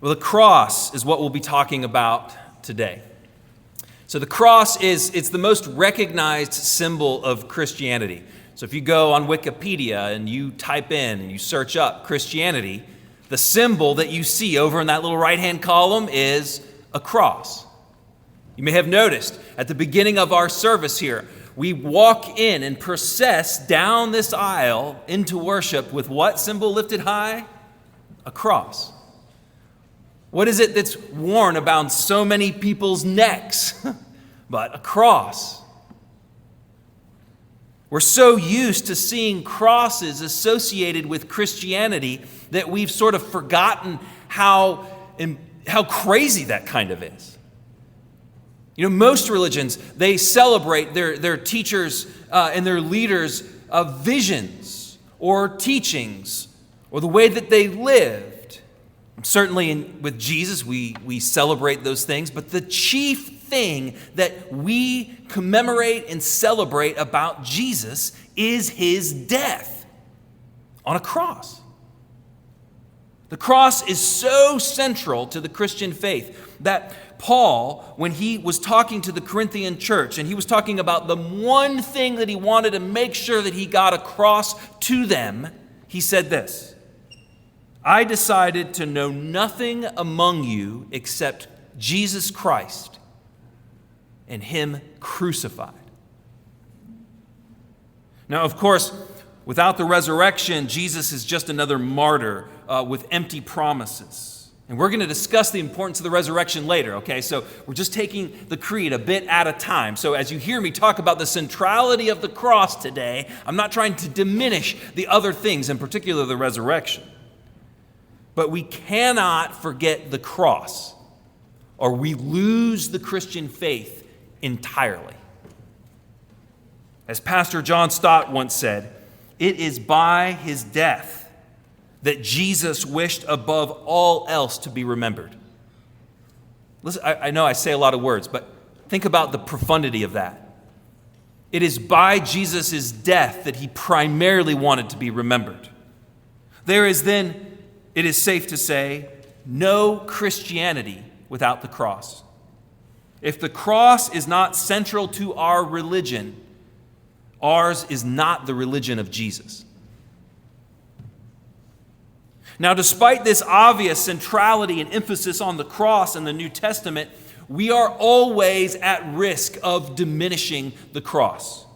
Well, the cross is what we'll be talking about today. So the cross it's the most recognized symbol of Christianity. So if you go on Wikipedia and you type in and you search up Christianity, the symbol that you see over in that little right-hand column is a cross. You may have noticed at the beginning of our service here, we walk in and process down this aisle into worship with what symbol lifted high? A cross. What is it that's worn about so many people's necks but a cross? We're so used to seeing crosses associated with Christianity that we've sort of forgotten how crazy that kind of is. You know, most religions, they celebrate their teachers and their leaders' visions or teachings or the way that they lived. Certainly with Jesus, we celebrate those things, but the chief thing that we commemorate and celebrate about Jesus is his death on a cross. The cross is so central to the Christian faith that Paul, when he was talking to the Corinthian church, and he was talking about the one thing that he wanted to make sure that he got across to them, he said this: I decided to know nothing among you except Jesus Christ and him crucified. Now, of course, without the resurrection, Jesus is just another martyr with empty promises. And we're going to discuss the importance of the resurrection later, okay? So we're just taking the creed a bit at a time. So as you hear me talk about the centrality of the cross today, I'm not trying to diminish the other things, in particular the resurrection. But we cannot forget the cross, or we lose the Christian faith entirely. As Pastor John Stott once said, it is by his death that Jesus wished above all else to be remembered. Listen, I know I say a lot of words, but think about the profundity of that. It is by Jesus' death that he primarily wanted to be remembered. There is then, it is safe to say, no Christianity without the cross. If the cross is not central to our religion, ours is not the religion of Jesus. Now, despite this obvious centrality and emphasis on the cross in the New Testament, we are always at risk of diminishing the cross.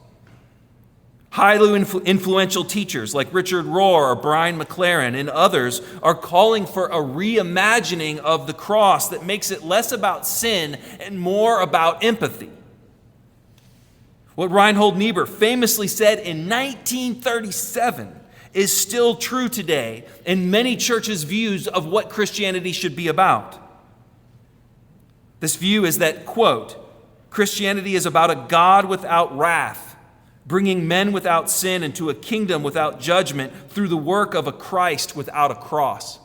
Highly influential teachers like Richard Rohr or Brian McLaren and others are calling for a reimagining of the cross that makes it less about sin and more about empathy. What Reinhold Niebuhr famously said in 1937 is still true today in many churches' views of what Christianity should be about. This view is that, quote, Christianity is about a God without wrath, bringing men without sin into a kingdom without judgment through the work of a Christ without a cross.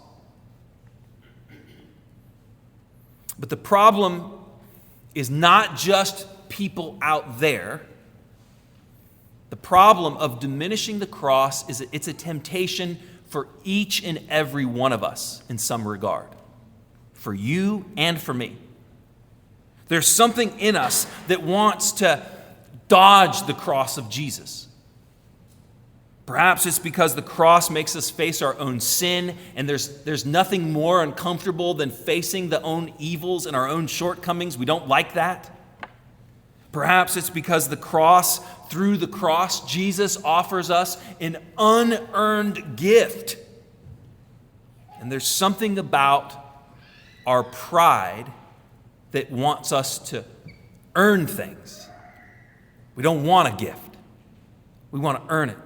But the problem is not just people out there. The problem of diminishing the cross is that it's a temptation for each and every one of us in some regard, for you and for me. There's something in us that wants to dodge the cross of Jesus. Perhaps it's because the cross makes us face our own sin, and there's nothing more uncomfortable than facing the own evils and our own shortcomings. We don't like that. Perhaps it's because through the cross, Jesus offers us an unearned gift. And there's something about our pride that wants us to earn things. We don't want a gift. We want to earn it.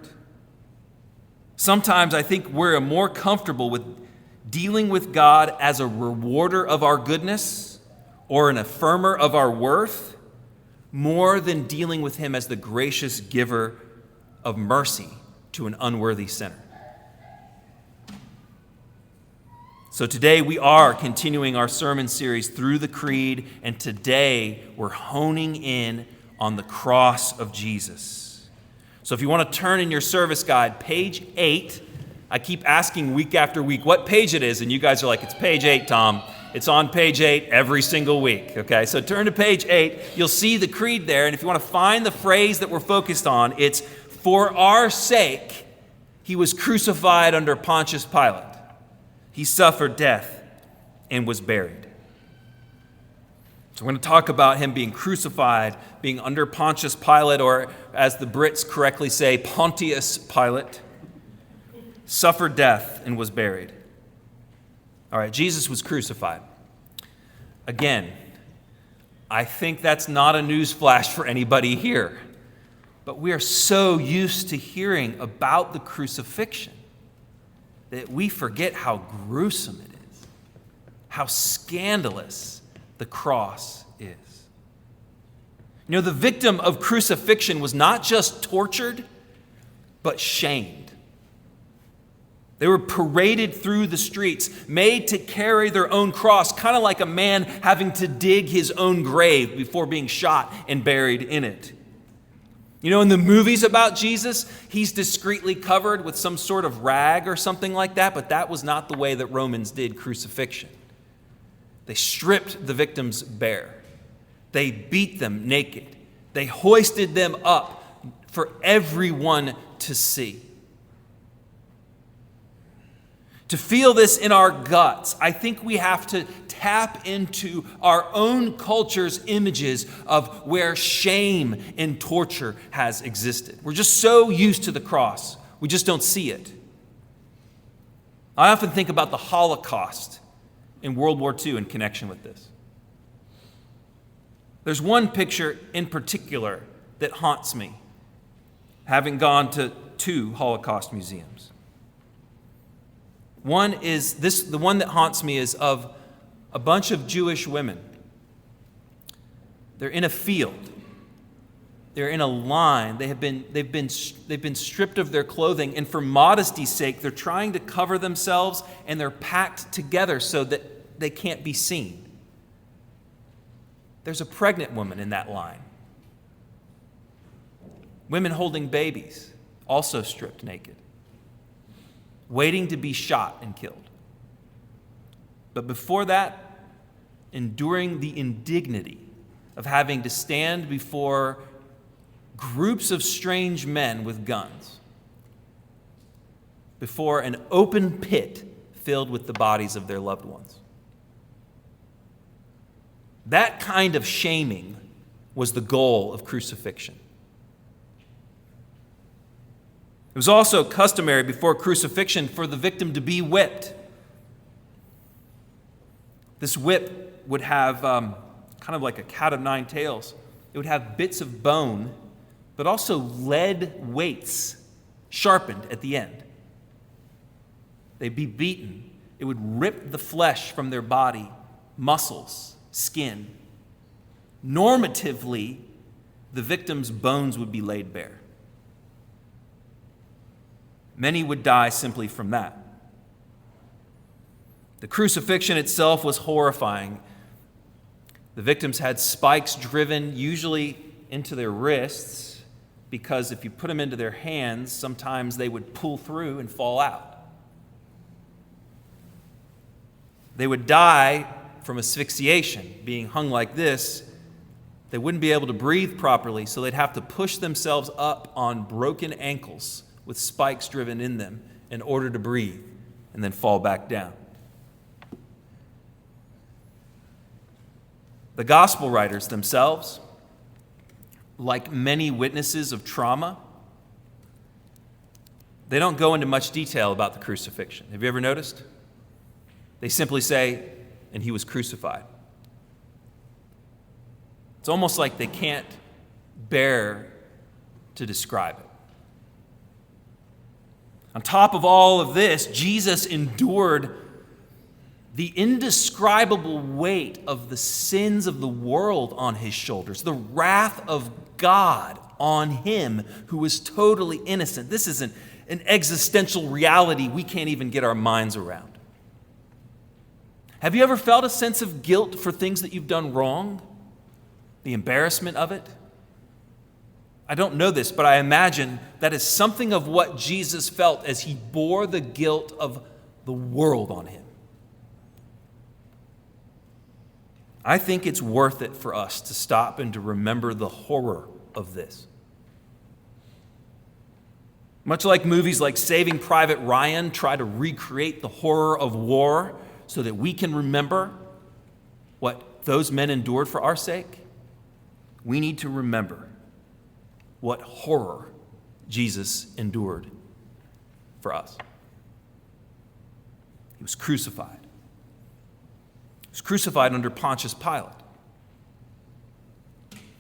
Sometimes I think we're more comfortable with dealing with God as a rewarder of our goodness or an affirmer of our worth, more than dealing with him as the gracious giver of mercy to an unworthy sinner. So today we are continuing our sermon series through the Creed, and today we're honing in on the cross of Jesus. So if you want to turn in your service guide, page 8, I keep asking week after week what page it is, and you guys are like, it's page 8, Tom. It's on page 8 every single week, okay? So turn to page 8. You'll see the creed there, and if you want to find the phrase that we're focused on, it's, "For our sake, he was crucified under Pontius Pilate. He suffered death and was buried." So we're going to talk about him being crucified, being under Pontius Pilate, or as the Brits correctly say, Pontius Pilate, suffered death and was buried. All right, Jesus was crucified. Again, I think that's not a news flash for anybody here. But we are so used to hearing about the crucifixion that we forget how gruesome it is, how scandalous the cross is. You know, the victim of crucifixion was not just tortured, but shamed. They were paraded through the streets, made to carry their own cross, kind of like a man having to dig his own grave before being shot and buried in it. You know, in the movies about Jesus, he's discreetly covered with some sort of rag or something like that, but that was not the way that Romans did crucifixion. They stripped the victims bare. They beat them naked. They hoisted them up for everyone to see. To feel this in our guts, I think we have to tap into our own culture's images of where shame and torture has existed. We're just so used to the cross, we just don't see it. I often think about the Holocaust in World War II in connection with this. There's one picture in particular that haunts me, having gone to 2 Holocaust museums. The one that haunts me is of a bunch of Jewish women. They're in a field. They're in a line. They've been stripped of their clothing, and for modesty's sake, they're trying to cover themselves, and they're packed together so that they can't be seen. There's a pregnant woman in that line. Women holding babies, also stripped naked, waiting to be shot and killed. But before that, enduring the indignity of having to stand before groups of strange men with guns, before an open pit filled with the bodies of their loved ones. That kind of shaming was the goal of crucifixion. It was also customary before crucifixion for the victim to be whipped. This whip would have kind of like a cat of 9 tails. It would have bits of bone, but also lead weights sharpened at the end. They'd be beaten. It would rip the flesh from their body, muscles, skin. Normatively, the victim's bones would be laid bare. Many would die simply from that. The crucifixion itself was horrifying. The victims had spikes driven usually into their wrists, because if you put them into their hands, sometimes they would pull through and fall out. They would die from asphyxiation, being hung like this. They wouldn't be able to breathe properly, so they'd have to push themselves up on broken ankles with spikes driven in them in order to breathe, and then fall back down. The gospel writers themselves, like many witnesses of trauma, they don't go into much detail about the crucifixion. Have you ever noticed? They simply say, "And he was crucified." It's almost like they can't bear to describe it. On top of all of this, Jesus endured the indescribable weight of the sins of the world on his shoulders, the wrath of God on him who was totally innocent. This is an existential reality we can't even get our minds around. Have you ever felt a sense of guilt for things that you've done wrong? The embarrassment of it? I don't know this, but I imagine that is something of what Jesus felt as he bore the guilt of the world on him. I think it's worth it for us to stop and to remember the horror of this. Much like movies like Saving Private Ryan try to recreate the horror of war so that we can remember what those men endured for our sake, we need to remember what horror Jesus endured for us. He was crucified. He was crucified under Pontius Pilate.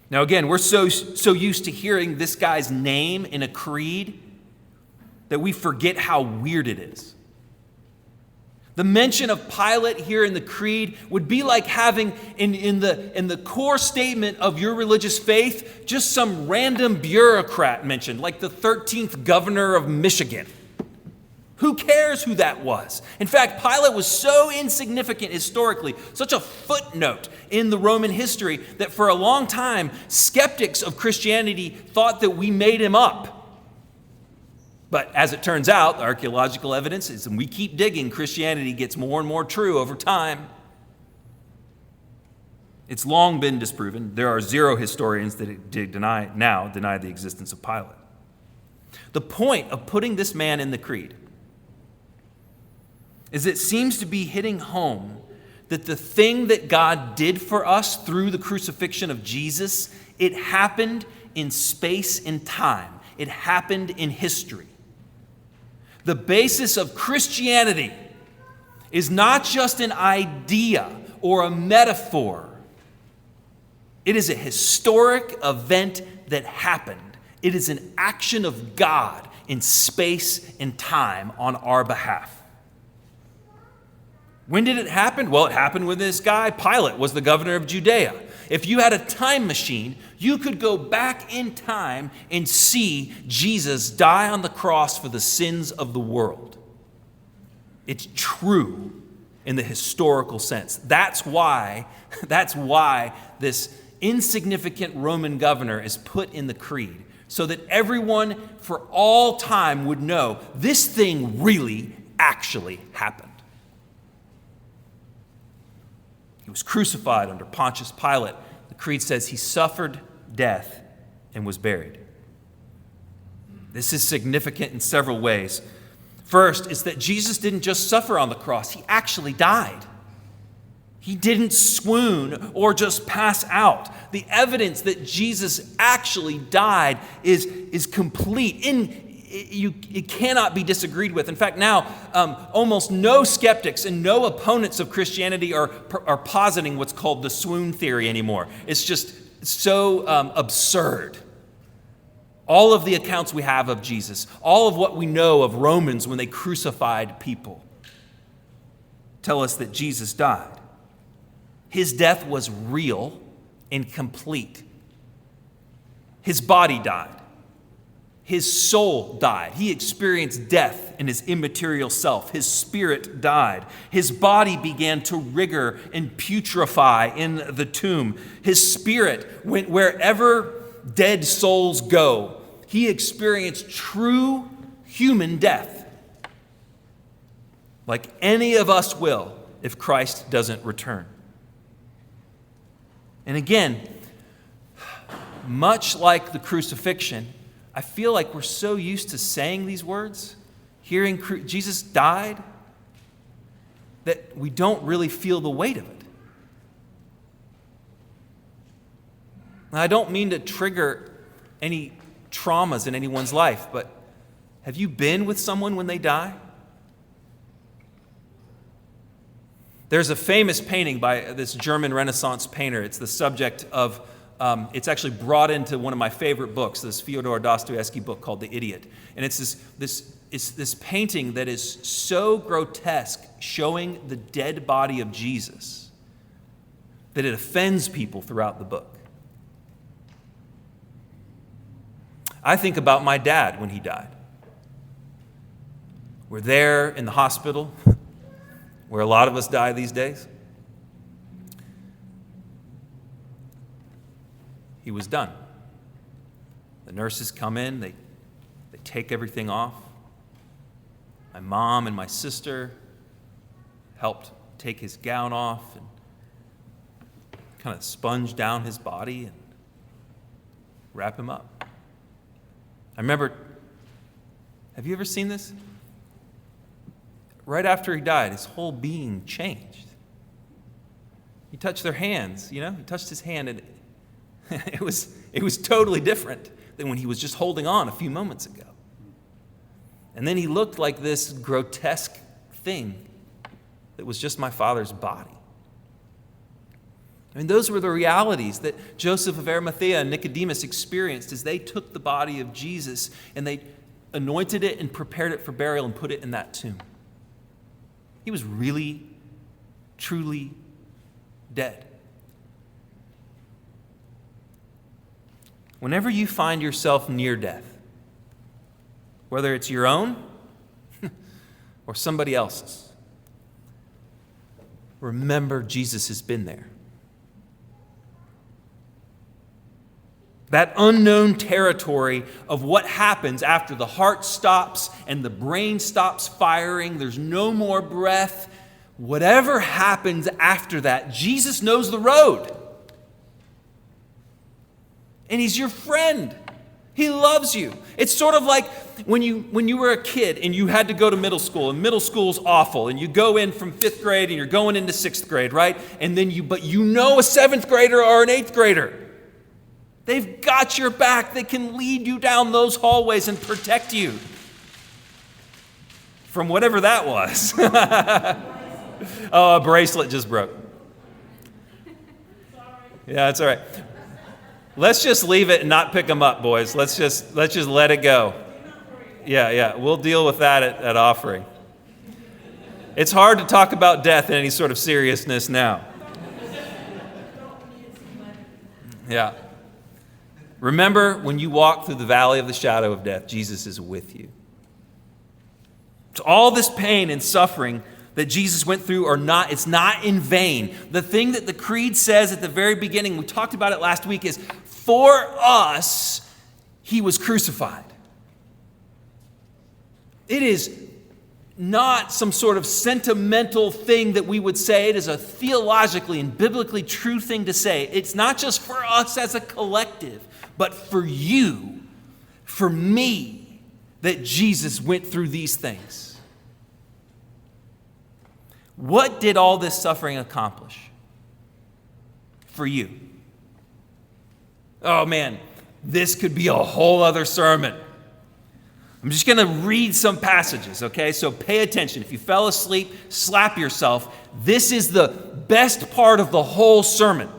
Now again, we're so used to hearing this guy's name in a creed that we forget how weird it is. The mention of Pilate here in the creed would be like having in the core statement of your religious faith just some random bureaucrat mentioned, like the 13th governor of Michigan. Who cares who that was? In fact, Pilate was so insignificant historically, such a footnote in the Roman history, that for a long time, skeptics of Christianity thought that we made him up. But as it turns out, the archaeological evidence is, and we keep digging, Christianity gets more and more true over time. It's long been disproven. There are zero historians that deny the existence of Pilate. The point of putting this man in the creed is it seems to be hitting home that the thing that God did for us through the crucifixion of Jesus, it happened in space and time. It happened in history. The basis of Christianity is not just an idea or a metaphor. It is a historic event that happened. It is an action of God in space and time on our behalf. When did it happen? Well, it happened when this guy, Pilate, was the governor of Judea. If you had a time machine, you could go back in time and see Jesus die on the cross for the sins of the world. It's true in the historical sense. That's why this insignificant Roman governor is put in the creed, so that everyone for all time would know this thing really actually happened. He was crucified under Pontius Pilate. The creed says he suffered death and was buried. This is significant in several ways. First is that Jesus didn't just suffer on the cross, he actually died. He didn't swoon or just pass out. The evidence that Jesus actually died is complete. It cannot be disagreed with. In fact, now almost no skeptics and no opponents of Christianity are positing what's called the swoon theory anymore. It's just so absurd. All of the accounts we have of Jesus, all of what we know of Romans when they crucified people, tell us that Jesus died. His death was real and complete. His body died. His soul died. He experienced death in his immaterial self. His spirit died. His body began to rigor and putrefy in the tomb. His spirit went wherever dead souls go. He experienced true human death, like any of us will if Christ doesn't return. And again, much like the crucifixion, I feel like we're so used to saying these words, hearing Jesus died, that we don't really feel the weight of it. Now, I don't mean to trigger any traumas in anyone's life, but have you been with someone when they die? There's a famous painting by this German Renaissance painter. It's the subject of, it's actually brought into one of my favorite books, this Fyodor Dostoevsky book called The Idiot. And it's this painting that is so grotesque, showing the dead body of Jesus, that it offends people throughout the book. I think about my dad when he died. We're there in the hospital, where a lot of us die these days. He was done. The nurses come in, they take everything off. My mom and my sister helped take his gown off and kind of sponge down his body and wrap him up. I remember, have you ever seen this? Right after he died, his whole being changed. He touched their hands, he touched his hand, and it was totally different than when he was just holding on a few moments ago. And then he looked like this grotesque thing that was just my father's body. I mean, those were the realities that Joseph of Arimathea and Nicodemus experienced as they took the body of Jesus and they anointed it and prepared it for burial and put it in that tomb. He was really, truly dead. Whenever you find yourself near death, whether it's your own or somebody else's, remember Jesus has been there. That unknown territory of what happens after the heart stops and the brain stops firing, there's no more breath. Whatever happens after that, Jesus knows the road. And he's your friend. He loves you. It's sort of like when you were a kid and you had to go to middle school, and middle school's awful, and you go in from 5th grade and you're going into 6th grade, right? And then but you know a 7th grader or an 8th grader. They've got your back. They can lead you down those hallways and protect you from whatever that was. Oh, a bracelet just broke. Yeah, it's all right. Let's just leave it and not pick them up, boys. Let's just let it go. Yeah. We'll deal with that at offering. It's hard to talk about death in any sort of seriousness now. Yeah. Remember, when you walk through the valley of the shadow of death, Jesus is with you. So all this pain and suffering that Jesus went through it's not in vain. The thing that the creed says at the very beginning, we talked about it last week, is for us, he was crucified. It is not some sort of sentimental thing that we would say. It is a theologically and biblically true thing to say. It's not just for us as a collective, but for you, for me, that Jesus went through these things. What did all this suffering accomplish for you? Oh man, this could be a whole other sermon. I'm just going to read some passages, okay? So pay attention. If you fell asleep, slap yourself. This is the best part of the whole sermon.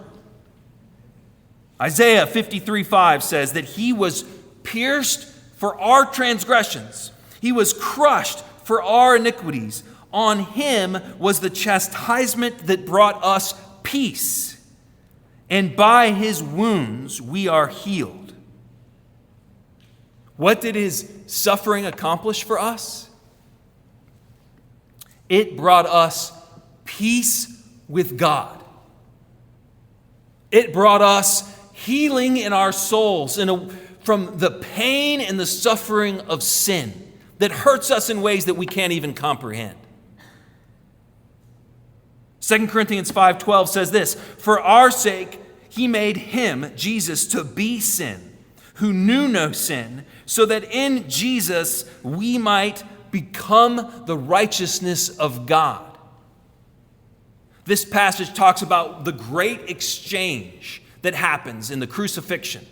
Isaiah 53:5 says that he was pierced for our transgressions. He was crushed for our iniquities. On him was the chastisement that brought us peace. And by his wounds we are healed. What did his suffering accomplish for us? It brought us peace with God. It brought us healing in our souls from the pain and the suffering of sin that hurts us in ways that we can't even comprehend. 2 Corinthians 5:12 says this, "For our sake he made him, Jesus, to be sin, who knew no sin, so that in Jesus we might become the righteousness of God." This passage talks about the great exchange that happens in the crucifixion.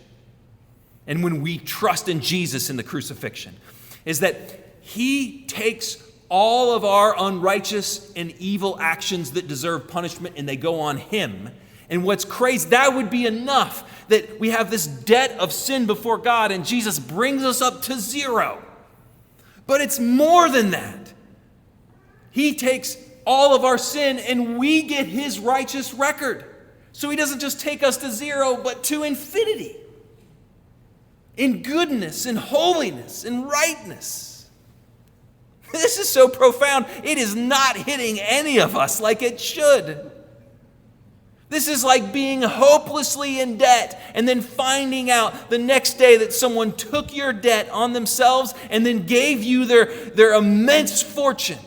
And when we trust in Jesus in the crucifixion, is that he takes all of our unrighteous and evil actions that deserve punishment and they go on him. And what's crazy, that would be enough that we have this debt of sin before God and Jesus brings us up to zero. But it's more than that. He takes all of our sin and we get his righteous record. So he doesn't just take us to zero, but to infinity. In goodness, in holiness, in rightness. This is so profound. It is not hitting any of us like it should. This is like being hopelessly in debt and then finding out the next day that someone took your debt on themselves and then gave you their immense fortune,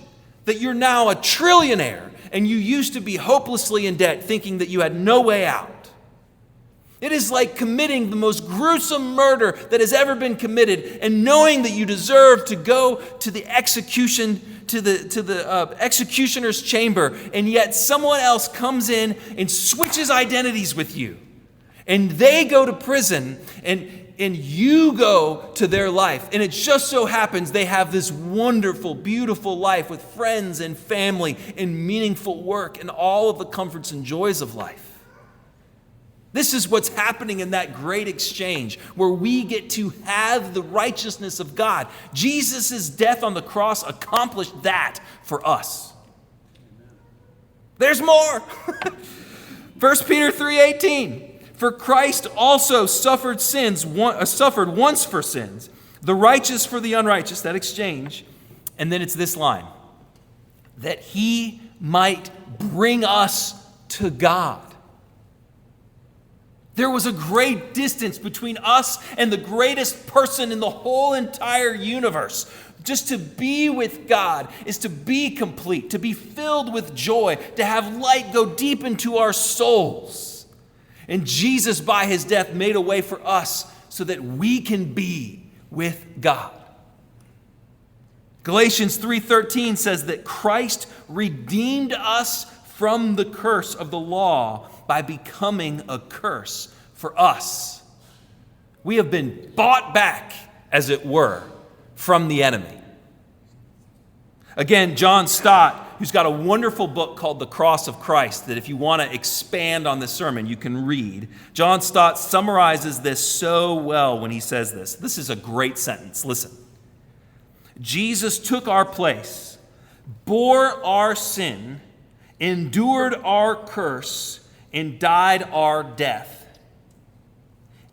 that you're now a trillionaire and you used to be hopelessly in debt thinking that you had no way out. It is like committing the most gruesome murder that has ever been committed and knowing that you deserve to go to the execution, to the executioner's chamber, and yet someone else comes in and switches identities with you. And they go to prison and you go to their life. And it just so happens they have this wonderful, beautiful life with friends and family and meaningful work and all of the comforts and joys of life. This is what's happening in that great exchange where we get to have the righteousness of God. Jesus' death on the cross accomplished that for us. There's more. 1 Peter 3:18. For Christ also suffered once for sins, the righteous for the unrighteous, that exchange. And then it's this line, that he might bring us to God. There was a great distance between us and the greatest person in the whole entire universe. Just to be with God is to be complete, to be filled with joy, to have light go deep into our souls. And Jesus, by his death, made a way for us so that we can be with God. Galatians 3:13 says that Christ redeemed us from the curse of the law by becoming a curse for us. We have been bought back, as it were, from the enemy. Again, John Stott, who's got a wonderful book called The Cross of Christ, that if you want to expand on this sermon, you can read. John Stott summarizes this so well when he says this. This is a great sentence. Listen. Jesus took our place, bore our sin, endured our curse, and died our death,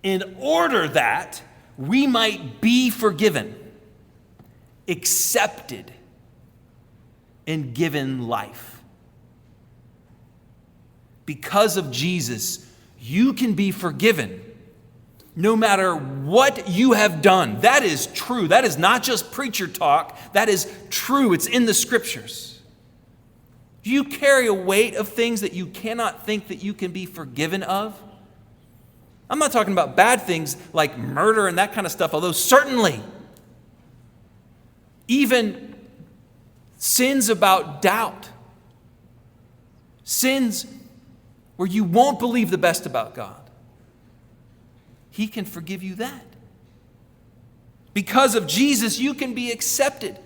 in order that we might be forgiven, accepted, and given life. Because of Jesus, you can be forgiven no matter what you have done. That is true. That is not just preacher talk. That is true. It's in the scriptures. Do you carry a weight of things that you cannot think that you can be forgiven of? I'm not talking about bad things like murder and that kind of stuff, although certainly even sins about doubt, sins where you won't believe the best about God. He can forgive you that. Because of Jesus, you can be accepted.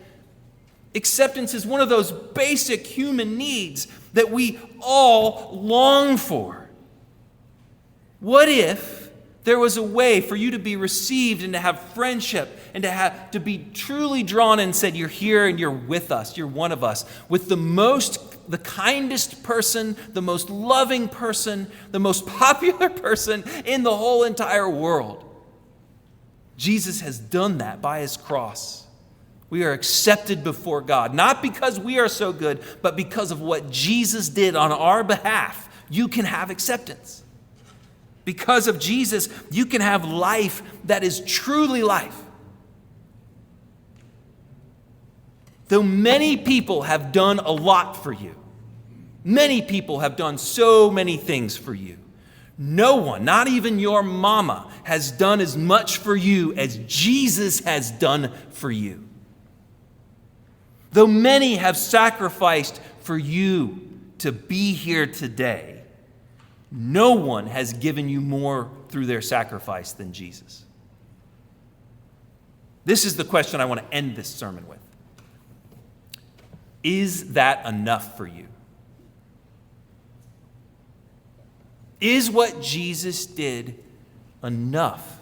Acceptance is one of those basic human needs that we all long for. What if there was a way for you to be received and to have friendship and to be truly drawn in and said, you're here and you're with us, you're one of us, with the kindest person, the most loving person, the most popular person in the whole entire world. Jesus has done that by his cross. We are accepted before God, not because we are so good, but because of what Jesus did on our behalf. You can have acceptance. Because of Jesus, you can have life that is truly life. Though many people have done a lot for you, many people have done so many things for you, no one, not even your mama, has done as much for you as Jesus has done for you. Though many have sacrificed for you to be here today, no one has given you more through their sacrifice than Jesus. This is the question I want to end this sermon with. Is that enough for you? Is what Jesus did enough?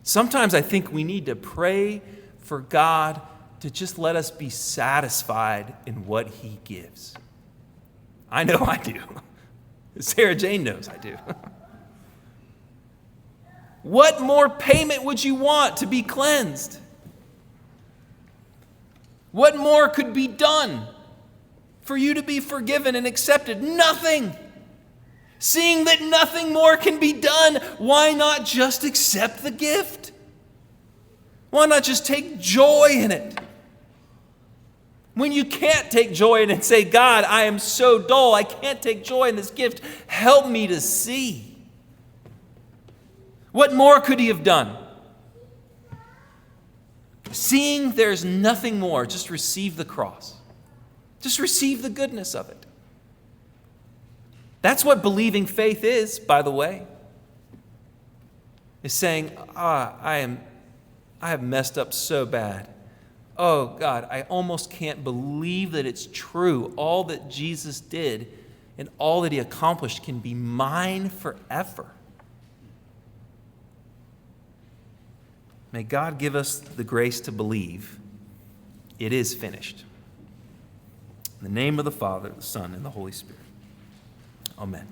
Sometimes I think we need to pray for God to just let us be satisfied in what he gives. I know I do. Sarah Jane knows I do. What more payment would you want to be cleansed? What more could be done for you to be forgiven and accepted? Nothing. Seeing that nothing more can be done, why not just accept the gift? Why not just take joy in it? When you can't take joy in it, say, God, I am so dull. I can't take joy in this gift. Help me to see. What more could he have done? Seeing there's nothing more, just receive the cross. Just receive the goodness of it. That's what believing faith is, by the way. Is saying, I have messed up so bad. Oh, God, I almost can't believe that it's true. All that Jesus did and all that he accomplished can be mine forever. May God give us the grace to believe it is finished. In the name of the Father, the Son, and the Holy Spirit. Amen.